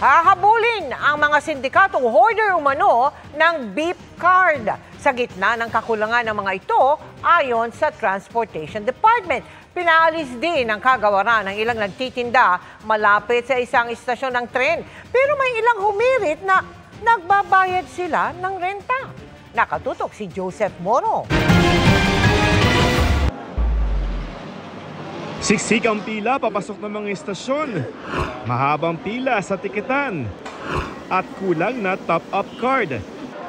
Hahabulin ang mga sindikatong hoarder umano ng beep card sa gitna ng kakulangan ng mga ito ayon sa Transportation Department. Pinaalis din ang kagawaran ng ilang nagtitinda malapit sa isang istasyon ng tren. Pero may ilang humirit na nagbabayad sila ng renta. Nakatutok si Joseph Moro. Siksik ang pila papasok ng mga istasyon, mahabang pila sa tiketan, at kulang na top-up card.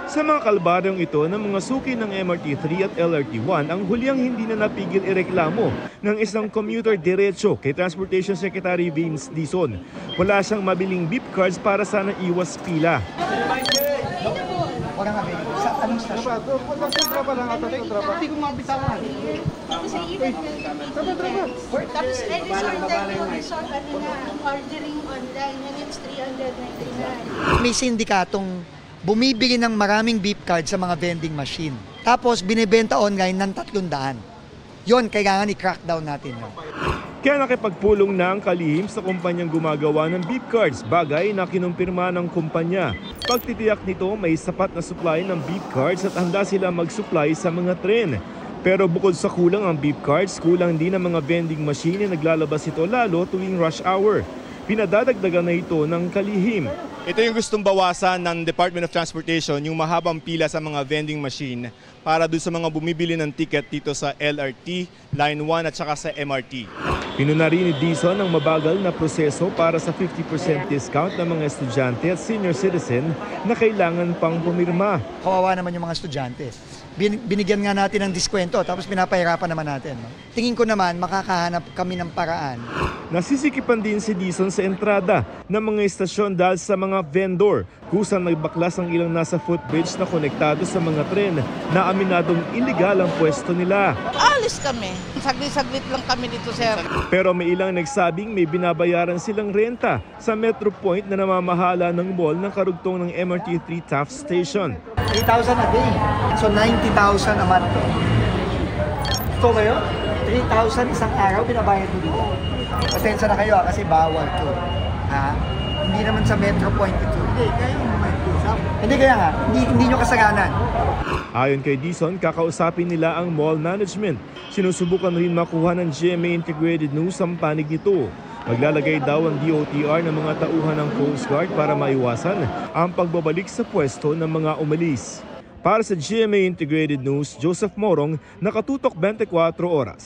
Sa mga kalbaryong ito ng mga suki ng MRT3 at LRT1, ang hulyang hindi na napigil ireklamo ng isang commuter diretso kay Transportation Secretary Vince Dizon. Wala siyang mabiling beep cards para sana iwas pila. Sa anong stasyon? Trapa lang ata ito, trapa. Hindi ko mabitawan. Tapos ordering online, and it's 399. May sindikatong bumibili ng maraming beep card sa mga vending machine. Tapos binibenta online ng 300. Yon, kailangan i-crackdown natin. Kaya nakipagpulong na ang kalihim sa kumpanyang gumagawa ng beep cards, bagay na kinumpirma ng kumpanya. Pagtitiyak nito, may sapat na supply ng beep cards at handa sila mag-supply sa mga tren. Pero bukod sa kulang ang beep cards, kulang din ang mga vending machine na naglalabas ito lalo tuwing rush hour. Pinadadagdagan na ito ng kalihim. Ito yung gustong bawasan ng Department of Transportation, yung mahabang pila sa mga vending machine para doon sa mga bumibili ng ticket dito sa LRT, Line 1 at saka sa MRT. Pinuna rin ni Dizon ang mabagal na proseso para sa 50% discount ng mga estudyante at senior citizen na kailangan pang pumirma. Kawawa naman yung mga estudyante. Binigyan nga natin ng diskwento tapos pinapahirapan naman natin. Tingin ko naman makakahanap kami ng paraan. Nasisikipan din si Dizon sa entrada ng mga istasyon dahil sa mga vendor kusang nagbaklas ang ilang nasa footbridge na konektado sa mga tren na aminadong iligal ang pwesto nila. Alis kami. Saglit-saglit lang kami dito, sir. Pero may ilang nagsabing may binabayaran silang renta sa Metro Point na namamahala ng mall ng karugtong ng MRT3 Taft Station. 3,000 a day. So 90,000 a month. Ito kayo? 3,000 isang araw binabayad mo dito. Pasensya na kayo kasi bawal to. Hindi naman sa Metro Point ito. Hindi kaya nga, hindi nyo kasalanan. Ayon kay Dizon, kakausapin nila ang mall management. Sinusubukan rin makuha ng GMA Integrated News ang panig nito. Maglalagay daw ang DOTR ng mga tauhan ng Coast Guard para maiwasan ang pagbabalik sa pwesto ng mga umalis. Para sa GMA Integrated News, Joseph Morong, nakatutok 24 oras.